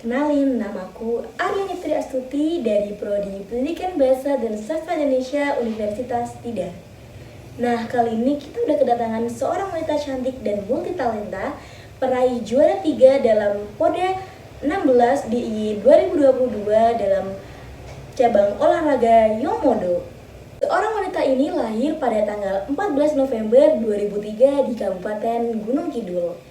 Kenalin, namaku Arya Nitri Astuti dari Prodi Pendidikan Bahasa dan Sastra Indonesia Universitas Tidar. Nah, kali ini kita udah kedatangan seorang wanita cantik dan multitalenta, peraih juara 3 dalam Poda 16 DIY 2022 dalam cabang olahraga Yomodo. Seorang wanita ini lahir pada tanggal 14 November 2003 di Kabupaten Gunung Kidul.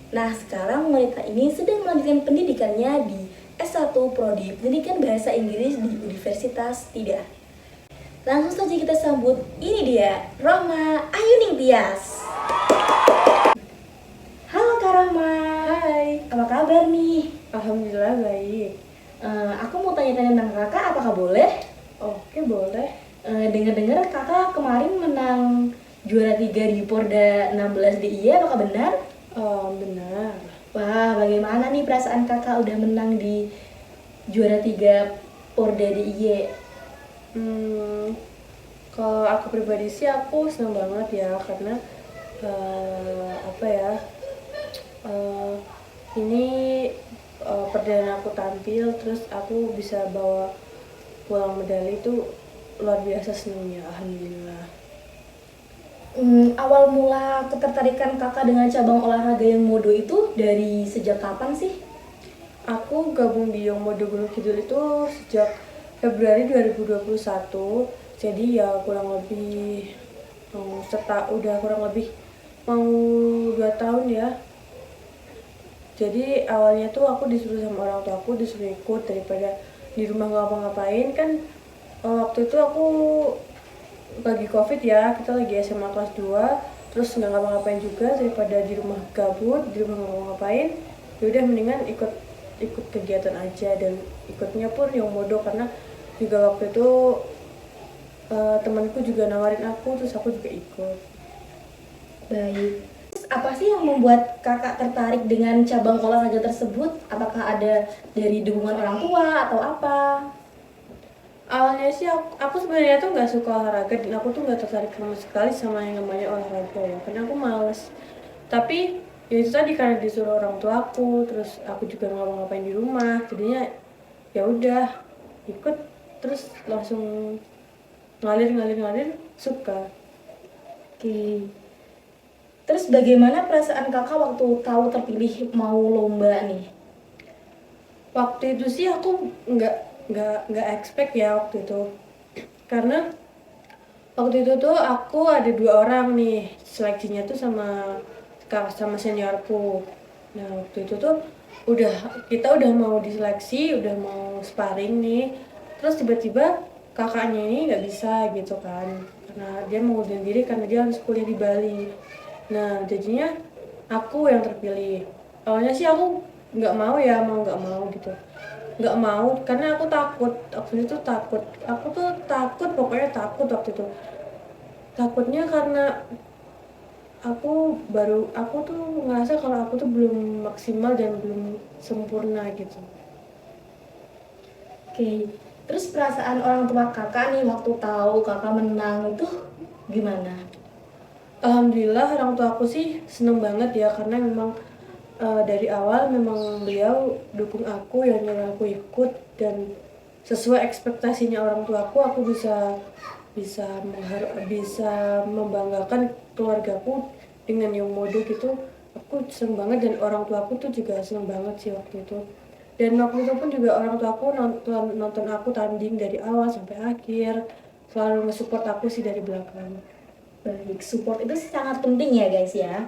Nah, sekarang wanita ini sedang melanjutkan pendidikannya di S1 Prodi Pendidikan Bahasa Inggris di Universitas Tidar. Langsung saja kita sambut, ini dia, Rohma Ayuning Tias. Halo Kak Rohma. Hai, Apa kabar nih? alhamdulillah baik. Aku mau tanya-tanya tentang kakak, apakah boleh? Oke, boleh. Dengar-dengar kakak kemarin menang juara 3 di Porda 16 DIY, apakah benar? Benar. Wah, bagaimana nih perasaan kakak udah menang di juara 3 Porda DIY? Kalau aku pribadi sih aku senang banget ya karena apa ya? eh, ini perdana aku tampil, terus aku bisa bawa pulang medali itu luar biasa senangnya, alhamdulillah. Awal mula ketertarikan kakak dengan cabang olahraga yang modo itu dari sejak kapan sih? Aku gabung di Yomodo Gunung Kidul itu sejak Februari 2021. Jadi ya kurang lebih udah kurang lebih mau 2 tahun ya. Jadi awalnya tuh aku disuruh sama orang tua aku disuruh ikut daripada di rumah nggak ngapa-ngapain kan. Waktu itu aku lagi covid ya, kita lagi SMA kelas 2, terus nggak ngapa-ngapain juga daripada di rumah gabut, di rumah nggak ngapa-ngapain. Yaudah mendingan ikut ikut kegiatan aja, dan ikutnya pun yang modo karena juga waktu itu temanku juga nawarin aku, terus aku juga ikut. Baik. Terus apa sih yang membuat kakak tertarik dengan cabang olahraga tersebut? Apakah ada dari dukungan orang tua atau apa? Awalnya sih aku sebenarnya tuh nggak suka olahraga, dan aku tuh nggak tertarik sama sekali sama yang namanya olahraga ya, karena aku males. Tapi ya itu tadi, karena disuruh orang tua aku, terus aku juga nggak mau ngapain di rumah, jadinya ya udah ikut, terus langsung ngalir suka. Oke. Terus bagaimana perasaan kakak waktu tahu terpilih mau lomba nih? Waktu itu sih aku nggak expect ya waktu itu, karena waktu itu tuh aku ada 2 orang nih seleksinya tuh sama seniorku. Nah waktu itu tuh kita udah mau diseleksi, udah mau sparring nih, terus tiba-tiba kakaknya ini nggak bisa gitu kan, karena dia mengundurkan diri karena dia harus kuliah di Bali. Nah jadinya aku yang terpilih. Awalnya sih aku nggak mau ya, mau nggak mau gitu, nggak mau karena aku tuh takut, pokoknya takut waktu itu. Takutnya karena aku tuh ngerasa kalau aku tuh belum maksimal dan belum sempurna gitu. Oke. Terus perasaan orang tua kakak nih waktu tahu kakak menang itu gimana? Alhamdulillah orang tua aku sih seneng banget ya, karena memang dari awal memang beliau dukung aku, yang nyuruh aku ikut, dan sesuai ekspektasinya orang tua aku bisa bisa bisa membanggakan keluargaku dengan yang mode gitu. Aku seneng banget, dan orang tua aku tuh juga seneng banget sih waktu itu. Dan waktu itu pun juga orang tua aku nonton aku tanding dari awal sampai akhir, selalu nge-support aku sih dari belakang. Baik, support itu sangat penting ya guys ya.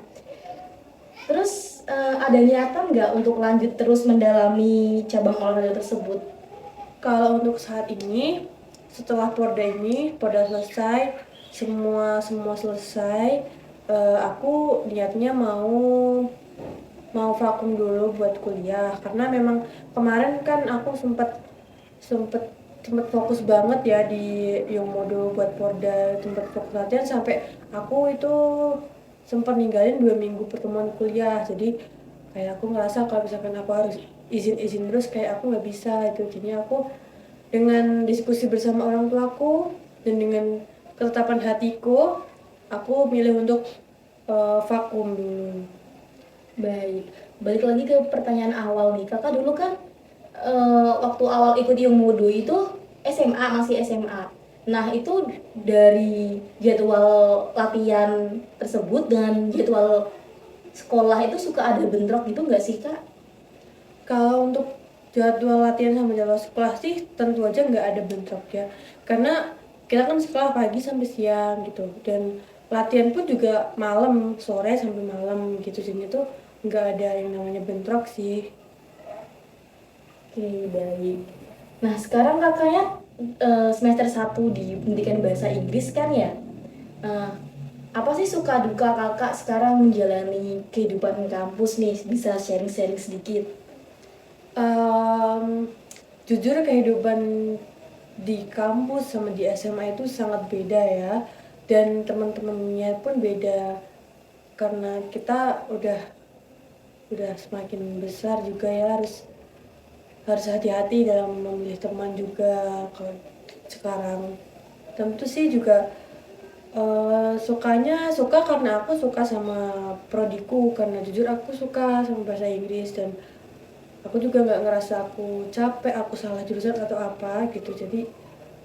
Terus ada niatan nggak untuk lanjut terus mendalami cabang olahraga tersebut? Kalau untuk saat ini, setelah Porda selesai, semua selesai, aku niatnya mau vakum dulu buat kuliah, karena memang kemarin kan aku sempet sempet sempet fokus banget ya di yang modo buat Porda, sempet fokus latihan sampai aku itu sempat ninggalin 2 minggu pertemuan kuliah. Jadi kayak aku ngerasa kalau misalkan aku harus izin terus, kayak aku nggak bisa itu. Jadinya aku dengan diskusi bersama orang tuaku dan dengan ketetapan hatiku, aku milih untuk vakum dulu. Baik, balik lagi ke pertanyaan awal nih. Kakak dulu kan waktu awal ikut Yung Wudhu itu SMA, masih SMA. Nah, itu dari jadwal latihan tersebut dengan jadwal sekolah itu suka ada bentrok gitu nggak sih, Kak? Kalau untuk jadwal latihan sama jadwal sekolah sih tentu aja nggak ada bentrok ya. Karena kita kan sekolah pagi sampai siang gitu. Dan latihan pun juga malam, sore sampai malam gitu. Jadi tuh nggak ada yang namanya bentrok sih. Oke, baik. Nah, sekarang kakaknya semester 1 di pendidikan bahasa Inggris kan ya? Nah, apa sih suka duka kakak sekarang menjalani kehidupan kampus nih? Bisa sharing-sharing sedikit. Em, Jujur kehidupan di kampus sama di SMA itu sangat beda ya. Dan teman-temannya pun beda. Karena kita udah semakin besar juga ya, harus hati-hati dalam memilih teman juga kalau sekarang. Tentu sih juga suka karena aku suka sama prodiku, karena jujur aku suka sama bahasa Inggris dan aku juga nggak ngerasa aku capek, aku salah jurusan atau apa gitu. Jadi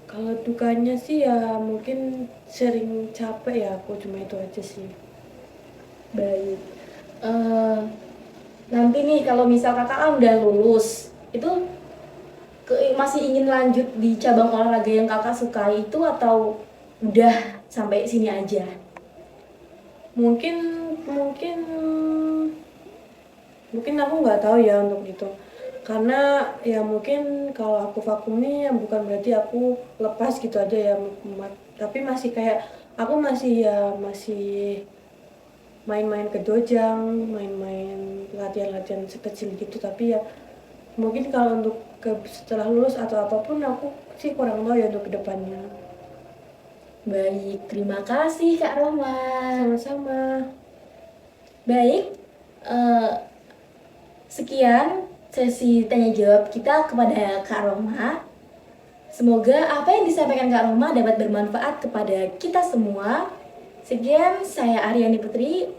kalau dukanya sih ya mungkin sering capek ya, aku cuma itu aja sih. Baik. Eh, Nanti nih kalau misal kakak kan udah lulus, itu masih ingin lanjut di cabang olahraga yang kakak sukai itu atau udah sampai sini aja? Mungkin mungkin mungkin aku nggak tahu ya untuk itu, karena ya mungkin kalau aku vakum nih ya bukan berarti aku lepas gitu aja ya, tapi masih kayak aku masih main-main ke dojang, main-main latihan-latihan sekecil gitu. Tapi ya mungkin kalau untuk setelah lulus atau apapun aku sih kurang tahu ya untuk kedepannya. Baik, terima kasih Kak Roma. Sama-sama. Baik, eh, sekian sesi tanya jawab kita kepada Kak Roma. Semoga apa yang disampaikan Kak Roma dapat bermanfaat kepada kita semua. Sekian, saya Aryani Putri,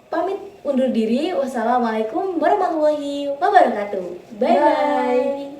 pamit undur diri. Wassalamualaikum warahmatullahi wabarakatuh. Bye-bye.